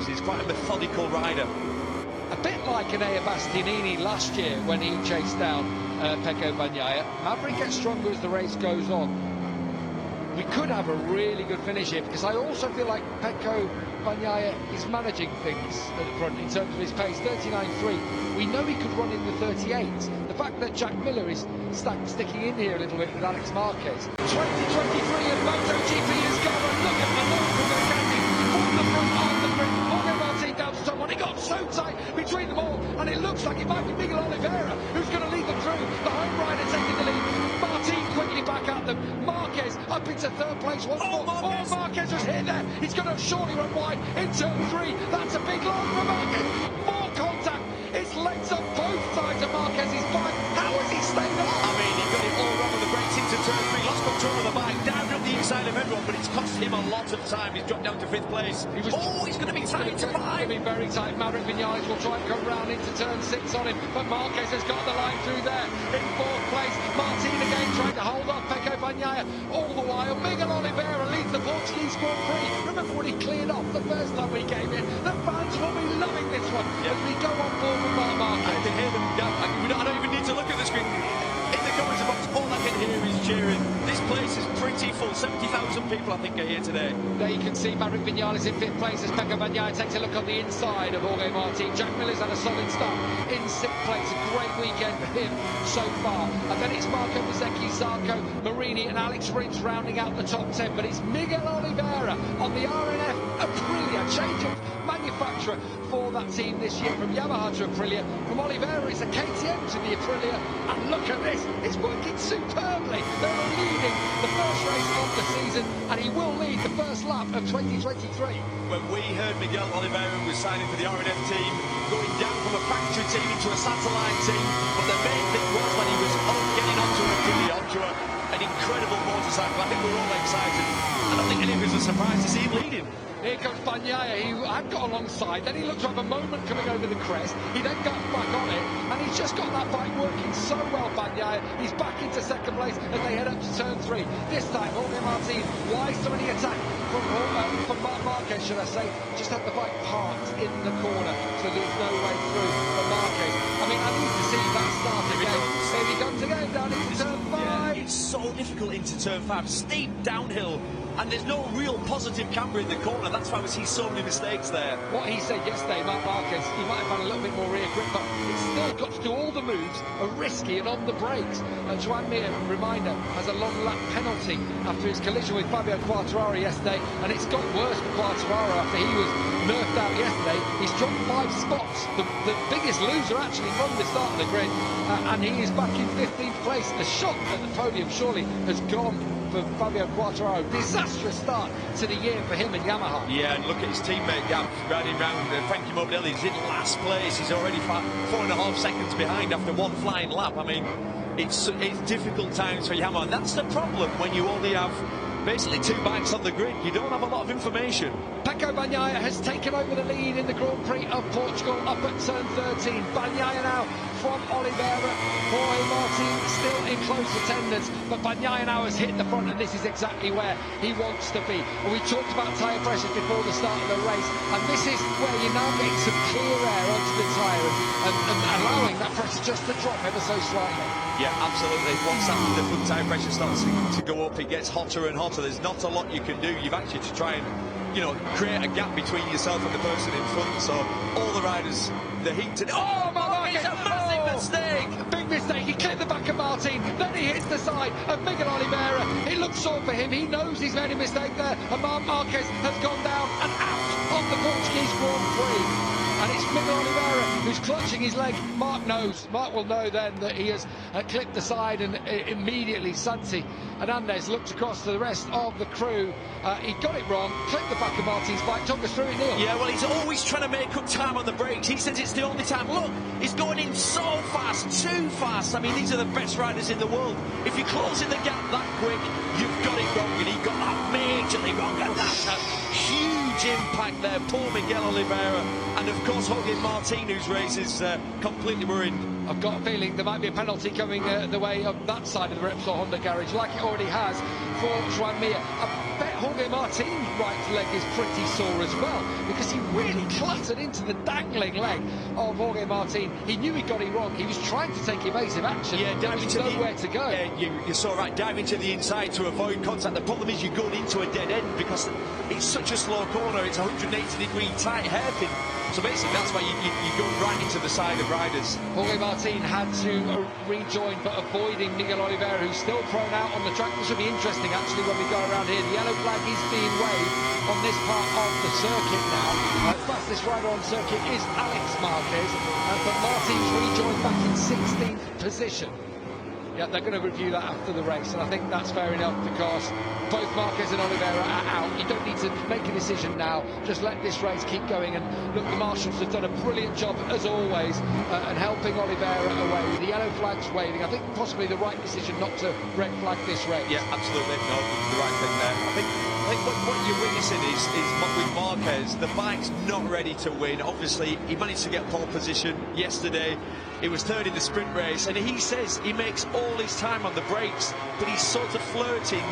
He's quite a methodical rider. A bit like an Bastianini last year when he chased down Pecco Bagnaia. Maverick gets stronger as the race goes on. We could have a really good finish here, because I also feel like Pecco Bagnaia is managing things at the front in terms of his pace. 39.3. We know he could run in the 38s. The fact that Jack Miller is sticking in here a little bit with Alex Marquez. 2023 and MotoGP is gone, and look at the look from Ducati from the front on the grid. Jorge Martin down to someone. He got so tight between them all, and it looks like it might be Miguel Oliveira who's going to lead them through. The home rider taking the lead. Martin quickly back at them. Marquez up into third place once more. Marquez. Marquez was hit there. He's going to surely run wide in turn 3. That's a big line for Marquez. More contact. It's legs on both sides of Marquez's bike. How has he stayed alive? I mean, he got it all wrong with the brakes into turn 3, lost control of the bike, down up the inside of everyone, but it's cost him a lot of time. He's dropped down to 5th place. He's going to be tight to 5. He's going to be very tight. Maverick Vinales will try and come round into turn 6 on him, but Marquez has got the line through there. In 4th place, Martin again trying to hold off Pecco Bagnaia. All the while, Miguel Oliveira leads the Portuguese Grand Prix. Remember when he cleared off the first lap we came in? The fans will be loving this one as we go on board with Marc Marquez. I can hear them. I don't even need to look at the screen. In the comments box, all I can hear is cheering. This place is pretty full. 70,000 people, I think, are here today. There you can see Maverick Vinales in 5th place as Pecco Bagnaia takes a look on the inside of Jorge Martin. Jack Miller's had a solid start in 6th place. A great weekend for him so far. And then it's Marco Bezzecchi, Zarco, Marini and Alex Rins rounding out the top 10. But it's Miguel Oliveira on the RNF Aprilia. Change of manufacturer for that team this year, from Yamaha to Aprilia. From Oliveira, it's a KTM to the Aprilia. And look at this, it's working superbly. They're leading the first race of the season, and he will lead the first lap of 2023. When we heard Miguel Oliveira was signing for the RNF team, going down from a factory team into a satellite team, but the main thing was when he was getting onto an incredible motorcycle. I think we're all excited. I don't think any of us are surprised to see him leading. Here comes Bagnaia. He had got alongside, then he looked to have a moment coming over the crest. He then got back on it, and he's just got that bike working so well, Bagnaia. He's back into 2nd place as they head up to turn 3. This time, Jorge Martin, wise to any attack from Marc Marquez, should I say. Just had the bike parked in the corner, so there's no way through for Marquez. I mean, I need to see that start again. Here he comes again, down into turn 5. Yeah, it's so difficult into turn 5. Steep downhill. And there's no real positive camber in the corner. That's why we see so many mistakes there. What he said yesterday, Marc Marquez, he might have had a little bit more rear grip, but it's still got to do all the moves, are risky and on the brakes. Joan Mir, reminder, has a long lap penalty after his collision with Fabio Quartararo yesterday, and it's got worse for Quartararo after he was nerfed out yesterday. He's dropped 5 spots, the biggest loser actually from the start of the grid, and he is back in 15th place. The shot at the podium surely has gone for Fabio Quartararo. Disastrous start to the year for him and Yamaha. Yeah, and look at his teammate Gap riding round. Frankie Morbidelli is in last place. He's already 4.5 seconds behind after one flying lap. I mean, it's difficult times for Yamaha. And that's the problem when you only have basically 2 bikes on the grid. You don't have a lot of information. Pecco Bagnaia has taken over the lead in the Grand Prix of Portugal up at turn 13. Bagnaia now from Oliveira. Jorge Martin still in close attendance, but Bagnaia now has hit the front, and this is exactly where he wants to be. And we talked about tyre pressures before the start of the race, and this is where you're now getting some clear air onto the tyre and allowing that pressure just to drop ever so slightly. Yeah, absolutely. Once the front tyre pressure starts to go up, it gets hotter and hotter. There's not a lot you can do. You've actually to try and, create a gap between yourself and the person in front. So all the riders, the heat today. Oh, Marquez! It's a massive mistake. Big mistake. He clipped the back of Martin, then he hits the side of Miguel Oliveira. It looks sore for him. He knows he's made a mistake there, and Marc Marquez has gone down and out of the Portuguese Grand Prix. And it's Miguel Oliveira who's clutching his leg. Marc knows. Marc will know then that he has clipped the side, and immediately Santi Hernandez looked across to the rest of the crew. He got it wrong, clipped the back of Martin's bike. Talk us through it, Neil. Yeah, well, he's always trying to make up time on the brakes. He says it's the only time. Look, he's going in so fast, too fast. I mean, these are the best riders in the world. If you're closing the gap that quick, you've got it wrong, and he got that majorly wrong. And that's a huge impact there. Poor Miguel Oliveira. And, of course, Jorge Martin, whose race is completely ruined. I've got a feeling there might be a penalty coming the way of that side of the Repsol Honda garage, like it already has for Joan Mir. I bet Jorge Martin's right leg is pretty sore as well, because he really clattered into the dangling leg of Jorge Martin. He knew he got it wrong. He was trying to take evasive action. Yeah, diving to nowhere to go. Yeah, you're so right. Diving to the inside to avoid contact. The problem is you're going into a dead end because it's such a slow corner. It's a 180-degree tight hairpin. So basically, that's why you go right into the side of riders. Jorge Martin had to rejoin, but avoiding Miguel Oliveira, who's still prone out on the track. This will be interesting, actually, when we go around here. The yellow flag is being waved on this part of the circuit now. Fastest rider on circuit is Alex Marquez, but Martin's rejoined back in 16th position. Yeah, they're going to review that after the race, and I think that's fair enough because both Marquez and Oliveira are out. You don't need to make a decision now. Just let this race keep going. And look, the marshals have done a brilliant job, as always, and helping Oliveira away with the yellow flags waving. I think possibly the right decision not to red flag this race. Yeah, absolutely. No, the right thing there. I think what you're witnessing is with Marquez, the bike's not ready to win. Obviously, he managed to get pole position yesterday. He was third in the sprint race, and he says he makes all his time on the brakes, but he's sort of flirting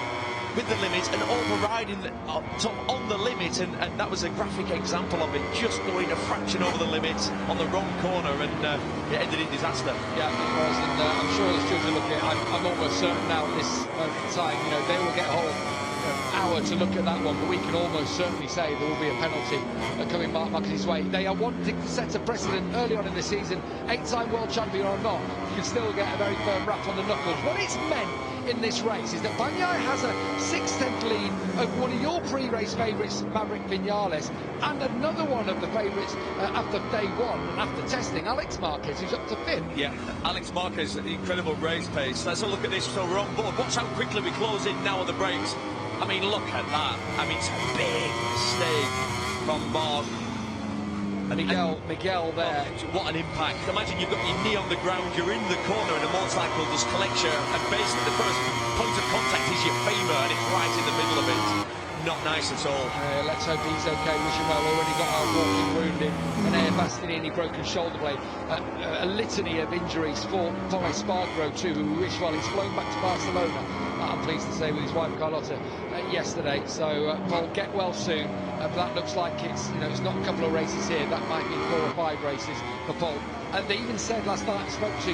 with the limits and overriding on the limit, and that was a graphic example of it, just going a fraction over the limits on the wrong corner, and it ended in disaster. Yeah, it was, and I'm sure the stewards are looking at it. I'm almost certain now at this time, they will get a whole hour to look at that one, but we can almost certainly say there will be a penalty coming Marc Marquez's way. They are wanting to set a precedent early on in the season. 8-time world champion or not, you can still get a very firm rap on the knuckles. What it's meant in this race is that Bagnaia has a 6/10 lead over one of your pre-race favourites, Maverick Vinales, and another one of the favourites after day one and after testing, Alex Marquez, who's up to 5th. Yeah, Alex Marquez, incredible race pace. Let's have a look at this. So we're on board. Watch how quickly we close in now on the brakes. I mean, look at that. I mean, it's a big mistake from Marc. And Miguel there. Oh, what an impact. Imagine you've got your knee on the ground, you're in the corner, and a motorcycle just collects you, and basically the first point of contact is your femur, and it's right in the middle of it. Not nice at all. Let's hope he's okay. Wish him well. Already got our walking wound in Enea Bastianini, broken shoulder blade. A litany of injuries for Pole Espargaro too, who we wish well. He's flown back to Barcelona, I'm pleased to say, with his wife Carlotta yesterday. So Paul, get well soon. But that looks like it's not a couple of races here. That might be 4 or 5 races for Paul. They even said last night, I spoke to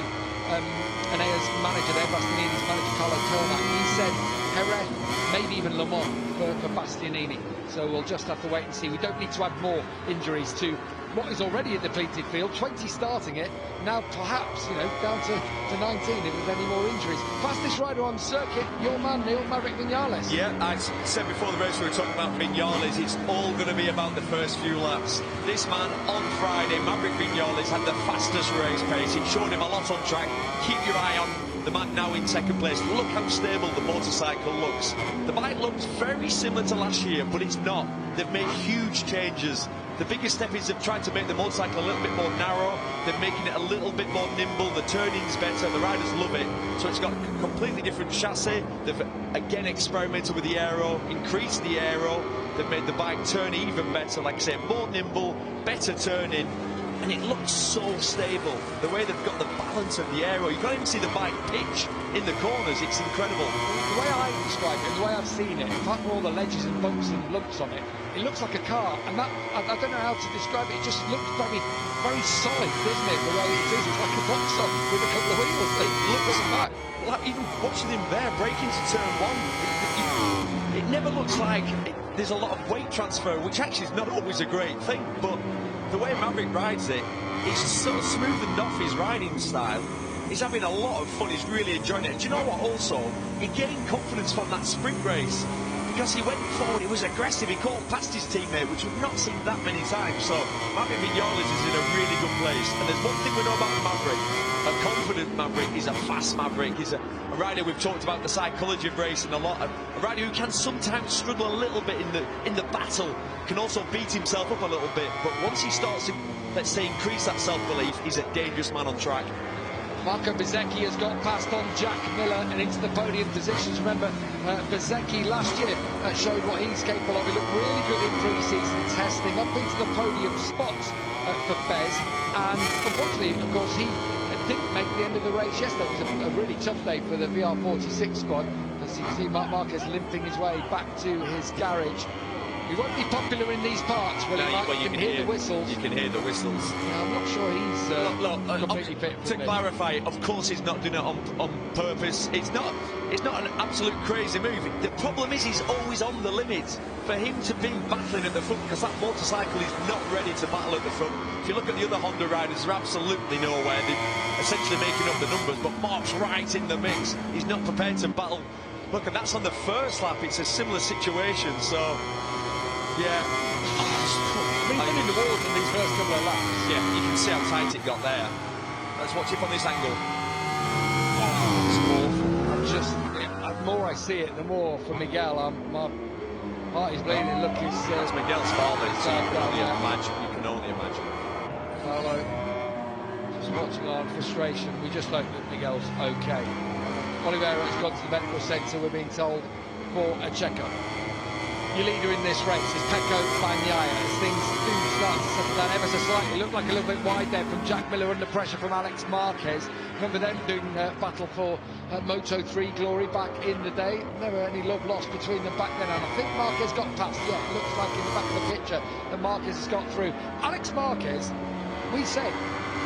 Enea's manager there, Bastianini's manager, Carlo Kermack. He said Jerez, maybe even Le Mans for Bastianini. So we'll just have to wait and see. We don't need to add more injuries to what is already a depleted field. 20 starting it, now perhaps, down to 19 if there's any more injuries. Fastest rider on circuit, your man, Neil, Maverick Vinales. Yeah, I said before the race we were talking about Vinales, it's all going to be about the first few laps. This man, on Friday, Maverick Vinales, had the fastest race pace. It showed him a lot on track. Keep your eye on the man now in second place. Look how stable the motorcycle looks. The bike looks very similar to last year, but it's not. They've made huge changes. The biggest step is they've tried to make the motorcycle a little bit more narrow. They're making it a little bit more nimble. The turning's better. The riders love it. So it's got a completely different chassis. They've again experimented with the aero, increased the aero. They've made the bike turn even better. Like I say, more nimble, better turning. And it looks so stable. The way they've got the balance of the aero. You can't even see the bike pitch in the corners. It's incredible. The way I describe it, the way I've seen it, apart from all the ledges and bumps and lumps on it, it looks like a car. And that, I don't know how to describe it. It just looks very, very solid, doesn't it? The way it is. It's like a box on with a couple of wheels. It looks like even watching him there, braking to turn 1. It never looks like there's a lot of weight transfer, which actually is not always a great thing, but the way Maverick rides it, it's so smoothened off his riding style. He's having a lot of fun, he's really enjoying it. Do you know what also? He gained confidence from that sprint race because he went forward, he was aggressive, he caught past his teammate, which we've not seen that many times. So Maverick Vinales is in a really good place. And there's one thing we know about Maverick. A confident Maverick is a fast Maverick. He's a rider, we've talked about the psychology of racing a lot. A rider who can sometimes struggle a little bit in the battle, can also beat himself up a little bit. But once he starts to, let's say, increase that self-belief, he's a dangerous man on track. Marco Bezzecchi has got past on Jack Miller and into the podium positions. Remember, Bezzecchi last year showed what he's capable of. He looked really good in pre-season testing, up into the podium spots for Bez. And unfortunately, of course, he didn't make the end of the race yesterday. It was a really tough day for the VR46 squad. As you can see, Marc Marquez limping his way back to his garage. He won't be popular in these parts, but you can hear the whistles. You can hear the whistles. Yeah, I'm not sure he's completely fit. To clarify, of course he's not doing it on purpose. It's not an absolute crazy move. The problem is he's always on the limit. For him to be battling at the front, because that motorcycle is not ready to battle at the front. If you look at the other Honda riders, they're absolutely nowhere. They're essentially making up the numbers, but Marc's right in the mix. He's not prepared to battle. Look, and that's on the first lap. It's a similar situation, so... Yeah. He's been in the wars in these first couple of laps. Yeah, you can see how tight it got there. Let's watch it from this angle. It's awful. The more I see it, the more for Miguel, my heart is bleeding. Look, that's Miguel's father. So you can only imagine. Hello. Just watching our frustration. We just hope that Miguel's okay. Oliveira has gone to the medical centre, we're being told, for a checkup. Your leader in this race is Pecco Bagnaia, as things do start to settle down ever so slightly. Looked like a little bit wide there from Jack Miller under pressure from Alex Marquez. Remember them doing battle for Moto3 glory back in the day. Never any love lost between them back then, and I think Marquez got past. Yeah, it looks like in the back of the picture that Marquez has got through. Alex Marquez, we said,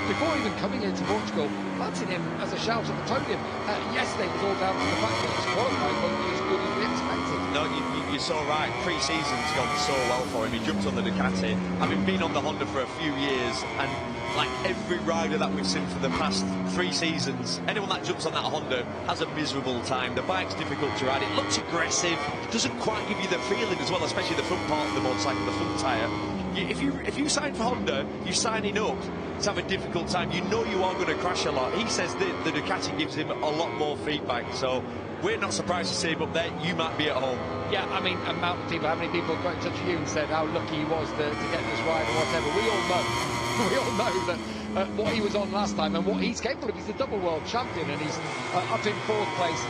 before even coming into Portugal, planting him as a shout at the podium. Yesterday was all down to the fact that his qualifying wasn't as good as we expected. No, you're so right. Pre-season's gone so well for him. He jumped on the Ducati. Having been on the Honda for a few years, and like every rider that we've seen for the past 3 seasons, anyone that jumps on that Honda has a miserable time. The bike's difficult to ride. It looks aggressive. It doesn't quite give you the feeling as well, especially the front part of the motorcycle, the front tyre. If you sign for Honda, you're signing up to have a difficult time. You know you are going to crash a lot. He says the Ducati gives him a lot more feedback, so we're not surprised to see him up there. You might be at home. Yeah, I mean, how many people got in touch with you and said how lucky he was to get this ride or whatever. We all know that what he was on last time and what he's capable of. He's the double world champion, and he's up in 4th place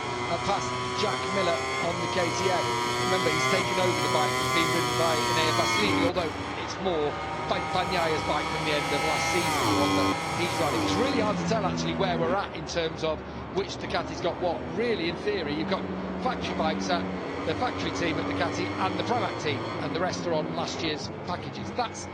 past Jack Miller on the KTM. Remember, he's taken over the bike that's been ridden by Enea Bastianini, although it's more Bagnaia's bike from the end of last season, the one that he's riding. It's really hard to tell actually where we're at in terms of which Ducati's got what. Really, in theory, you've got factory bikes at the factory team at Ducati and the Pramac team, and the rest are on last year's packages. That's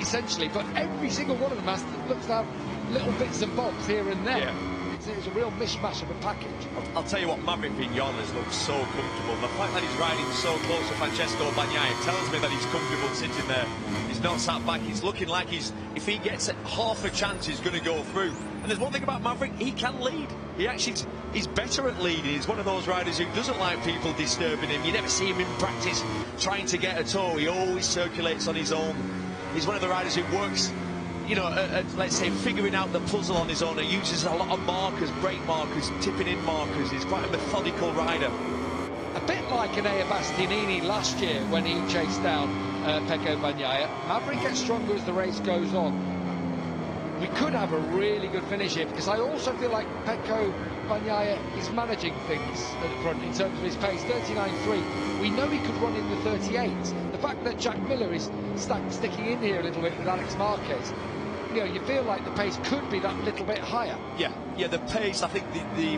essentially, but every single one of them looks to have little bits and bobs here and there. Yeah. It's a real mishmash of a package. I'll tell you what, Maverick Viñales looks so comfortable. The fact that he's riding so close to Francesco Bagnaia tells me that he's comfortable sitting there. He's not sat back. He's looking like if he gets half a chance, he's going to go through. And there's one thing about Maverick, he can lead. He's better at leading. He's one of those riders who doesn't like people disturbing him. You never see him in practice trying to get a tow. He always circulates on his own. He's one of the riders who works, you know, let's say figuring out the puzzle on his own. He uses a lot of markers, brake markers, tipping in markers. He's quite a methodical rider. A bit like Enea Bastianini last year when he chased down Pecco Bagnaia. Maverick gets stronger as the race goes on. We could have a really good finish here, because I also feel like Pecco Bagnaia is managing things at the front in terms of his pace. 39.3. We know he could run in the 38s. The fact that Jack Miller is sticking in here a little bit with Alex Marquez, you know, you feel like the pace could be that little bit higher. Yeah, the pace, I think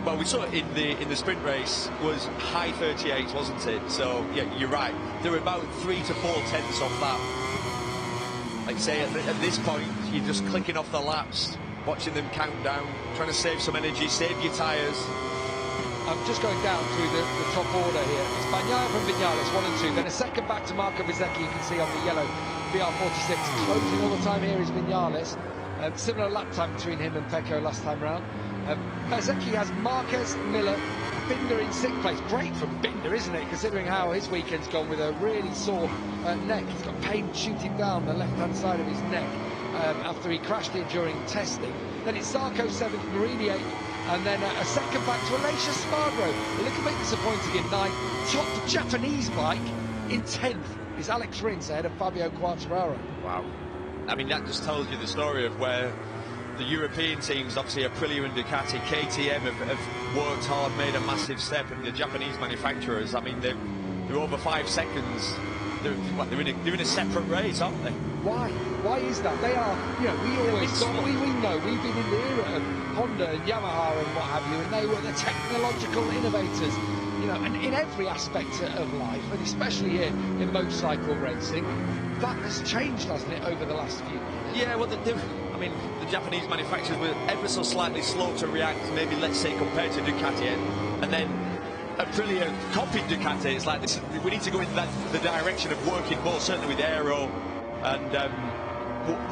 well, we saw it in the sprint race, was high 38s, wasn't it? So yeah, you're right. They're about 3 to 4 tenths off that. Like say at this point, you're just clicking off the laps, watching them count down, trying to save some energy, save your tyres. I'm just going down through the top order here. It's Bagnaia from Viñales, 1 and 2. Then a second back to Marco Bezzecchi, you can see on the yellow VR46. Closing all the time here is Viñales. Similar lap time between him and Pecco last time round. Bezzecchi has Marquez, Miller, Binder in 6th place. Great from Binder, isn't it, considering how his weekend's gone with a really sore neck. He's got pain shooting down the left-hand side of his neck after he crashed it during testing. Then it's Zarco 7th, Marini 8th, and then a second back to Aleix Espargaro. A little bit disappointing in 9th. Top Japanese bike in 10th is Alex Rins ahead of Fabio Quartararo. Wow. I mean, that just tells you the story of where the European teams, obviously Aprilia and Ducati, KTM have worked hard, made a massive step, and the Japanese manufacturers, I mean, they're over 5 seconds they're in a separate race, aren't they? Why? Why is that? They are, you know, we always thought, we know, we've been in the era of Honda and Yamaha and what have you, and they were the technological innovators, you know, and in every aspect of life, and especially here in motorcycle racing, that has changed, hasn't it, over the last few years? Yeah, well, I mean, the Japanese manufacturers were ever so slightly slow to react, maybe, let's say, compared to Ducati, and then Aprilia copied Ducati. It's like, we need to go in the direction of working more, certainly with aero, and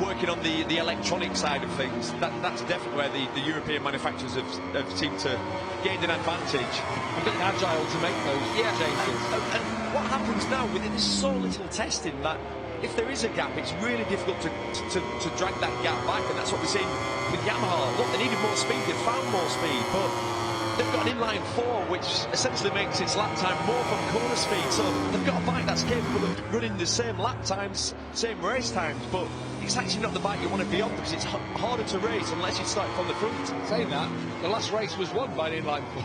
working on the electronic side of things. That's definitely where the European manufacturers have seemed to gain an advantage. A bit agile to make those changes. And what happens now, with there's so little testing, that if there is a gap, it's really difficult to drag that gap back, and that's what we're seeing with Yamaha. Look, they needed more speed, they found more speed, but they've got an inline 4, which essentially makes its lap time more from corner speed, so they've got a bike that's capable of running the same lap times, same race times, but it's actually not the bike you want to be on, because it's harder to race unless you start from the front. Saying that, the last race was won by an inline 4.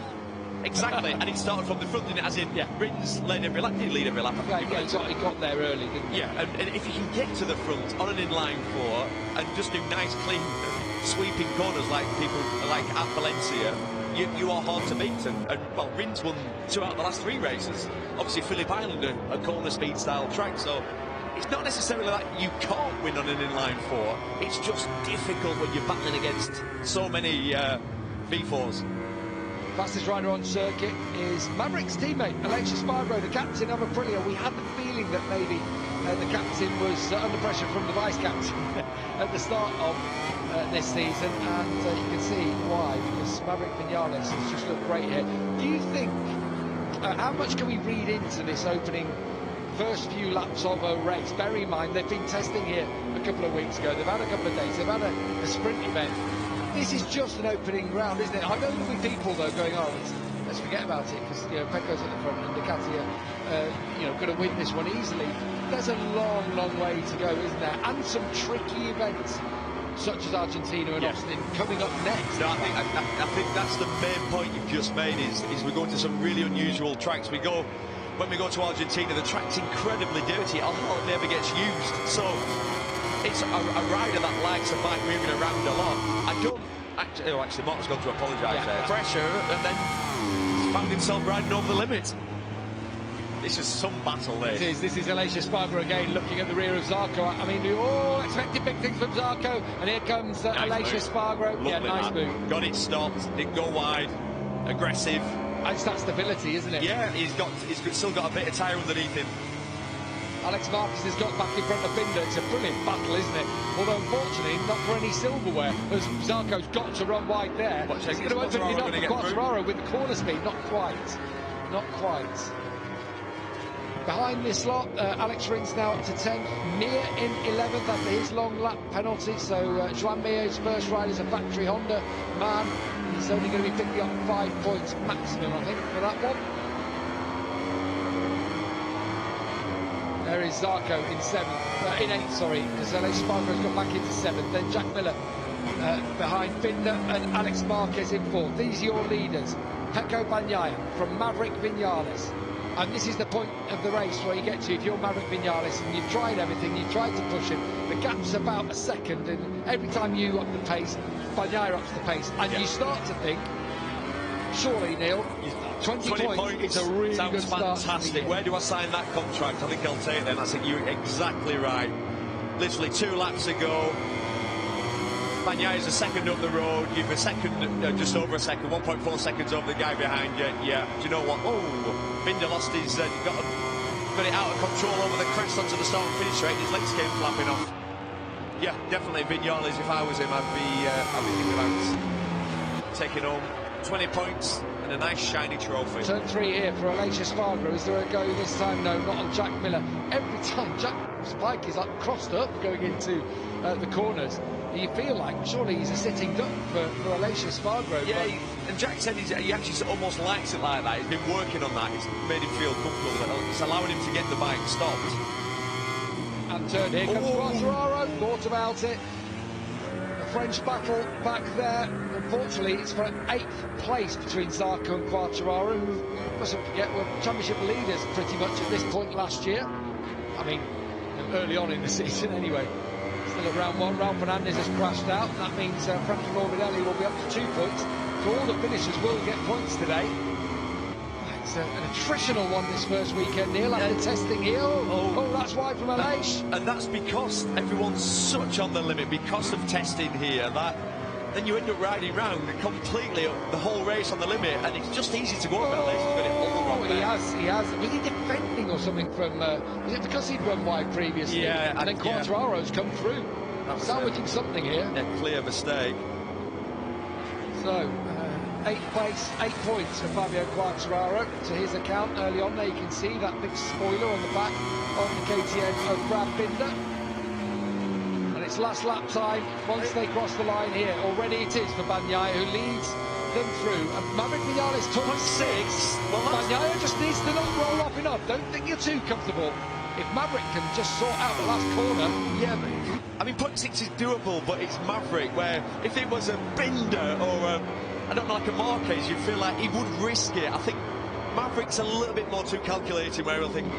Exactly, and it started from the front, didn't it? As in, Rins led every lap. Did he lead every lap? He got there early, didn't he? Yeah, and if you can get to the front on an inline 4 and just do nice, clean, sweeping corners like people like at Valencia, you are hard to beat. And well, Rins won 2 out of the last 3 races. Obviously, Phillip Island, a corner speed style track, so it's not necessarily that you can't win on an inline 4. It's just difficult when you're battling against so many V4s. Fastest rider on circuit is Maverick's teammate, Aleix Espargaro, the captain of Aprilia. We had the feeling that maybe the captain was under pressure from the vice-captain at the start of this season, and you can see why, because Maverick Vinales has just looked great here. Do you think, how much can we read into this opening first few laps of a race? Bear in mind, they've been testing here a couple of weeks ago, they've had a couple of days, they've had a sprint event. This is just an opening round, isn't it? I know there'll be people, though, going, let's forget about it, because, you know, Pecco's at the front and Ducati are, going to win this one easily. There's a long, long way to go, isn't there? And some tricky events, such as Argentina and Austin, coming up next. No, I think that's the main point you've just made, is we're going to some really unusual tracks. When we go to Argentina, the track's incredibly dirty. It hardly ever gets used. So it's a rider that likes a bike moving around a lot. I don't actually Mark's gone to apologise there. Pressure, and then he's found himself riding over the limit. This is some battle there. This is Aleix Espargaro again, looking at the rear of Zarco. I mean, we all expected big things from Zarco, and here comes Aleix Espargaro. Nice move. Got it stopped, didn't go wide, aggressive. It's that stability, isn't it? Yeah, he's still got a bit of tyre underneath him. Alex Marquez has got back in front of Binder. It's a brilliant battle, isn't it? Although, unfortunately, not for any silverware, as Zarco's got to run wide there. It's going to open it up for Quartararo with the corner speed. Not quite. Not quite. Behind this lot, Alex Rins now up to 10th. Mir in 11th after his long lap penalty. So Joan Mir's first ride is a factory Honda man. He's only going to be picking up 5 points maximum, I think, for that one. There is Zarco in 7th, in 8th, sorry, because Aleix Espargaro's got back into 7th. Then Jack Miller behind Binder and Alex Marquez in 4th. These are your leaders. Pecco Bagnaia from Maverick Vinales. And this is the point of the race where you get to, if you're Maverick Vinales and you've tried everything, you've tried to push him, the gap's about a second, and every time you up the pace, Bagnaia ups the pace, and you start to think, surely, Neil, 20 points is a really good start. Fantastic. Where do I sign that contract? I think I'll take them. I think you're exactly right. Literally 2 laps ago, Bagnaia is a second up the road. You've a second, just over a second, 1.4 seconds over the guy behind you. Yeah, do you know what? Oh, Binder lost his, got it out of control over the crest onto the start and finish straight. His legs came flapping off. Yeah, definitely Vinales. If I was him, I'd be thinking about taking home 20 points and a nice shiny trophy. Turn 3 here for Aleix Espargaro. Is there a go this time? No, not on Jack Miller. Every time Jack's bike is like crossed up going into the corners, you feel like surely he's a sitting duck for Aleix Espargaro. Yeah, and Jack said he actually almost likes it like that. He's been working on that. It's made him feel comfortable. It's allowing him to get the bike stopped. And turn here comes Quartararo. Thought about it. A French battle back there. Unfortunately, it's for 8th place between Zarco and Quartararo, who, mustn't forget, were championship leaders pretty much at this point last year. I mean, early on in the season anyway. Still at round 1, Ralph Fernandez has crashed out, and that means Frankie Morbidelli will be up to 2 points. So all the finishers will get points today. It's an attritional one this first weekend, Neil, after testing here. Oh, that's wide from Aleix. And that's because everyone's such on the limit, because of testing here, that then you end up riding round completely the whole race on the limit, and it's just easy to go over Aleix. He's got it all wrong there. He has. Was he defending or something from... was it because he'd run wide previously? Yeah. And then Quartararo's come through. Salvaging something here. A clear mistake. So, 8th place, 8 points for Fabio Quartararo to his account. Early on there you can see that big spoiler on the back of the KTM of Brad Binder. And it's last lap time once they cross the line here. Already it is for Bagnaia, who leads them through. And Maverick Vinales took 6. Well, Bagnaia just needs to not roll off enough. Don't think you're too comfortable. If Maverick can just sort out the last corner... Yeah, I mean, point 6 is doable, but it's Maverick, where if it was a Binder or I don't know, like a Marquez, you feel like he would risk it. I think Maverick's a little bit more too calculated, where he'll think,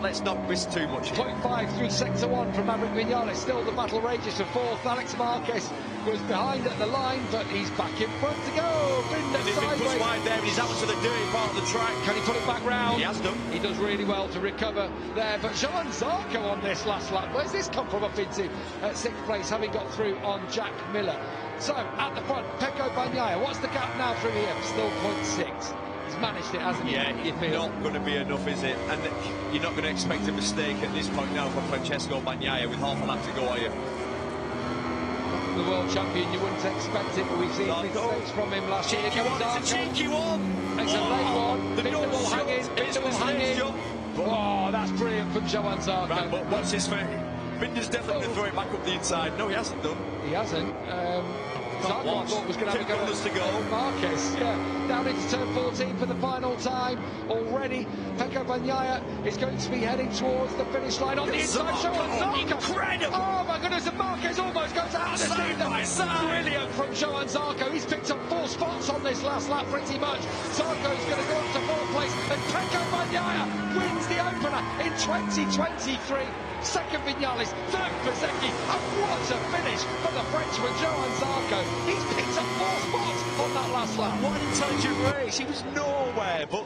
let's not risk too much. 0.5 through sector 1 from Maverick Vinales. Still the battle rages for 4th. Alex Marquez was behind at the line, but he's back in front to go. Binder and he's been pushed wide there, and he's out to the dirty part of the track. Can he put it back round? He has done. He does really well to recover there. But Johan Zarco on this last lap. Where's this come from up into 6th place, having got through on Jack Miller? So, at the front, Pecco Bagnaia. What's the gap now from here? Still 0.6. He's managed it, hasn't he? Yeah, it's not going to be enough, is it? And you're not going to expect a mistake at this point now from Francesco Bagnaia with half a lap to go, are you? The world champion, you wouldn't expect it, but we've seen mistakes from him last year. It's a cheeky one. It's a late one. The Binder will hang in. Binder will hang in. Oh, that's brilliant from Johan Zarco. Right, but what's his fate? Binder's definitely going to throw it back up the inside. No, he hasn't done. He hasn't. Zarco, I thought, was going to have a go at Marquez. Yeah, down into turn 14 for the final time. Already, Pecco Bagnaia is going to be heading towards the finish line on the inside. Zarco. Incredible! Oh my goodness, and Marquez almost goes out of the seat. Brilliant from Johan Zarco. He's picked up 4 spots on this last lap, pretty much. Zarco's going to go up to 4th place, and Pecco Bagnaia wins the opener in 2023. 2nd Vinales, 3rd Bezzecchi, and what a finish for the Frenchman Johan Zarco. He's picked up 4 spots on that last lap. What an intelligent race. He was nowhere but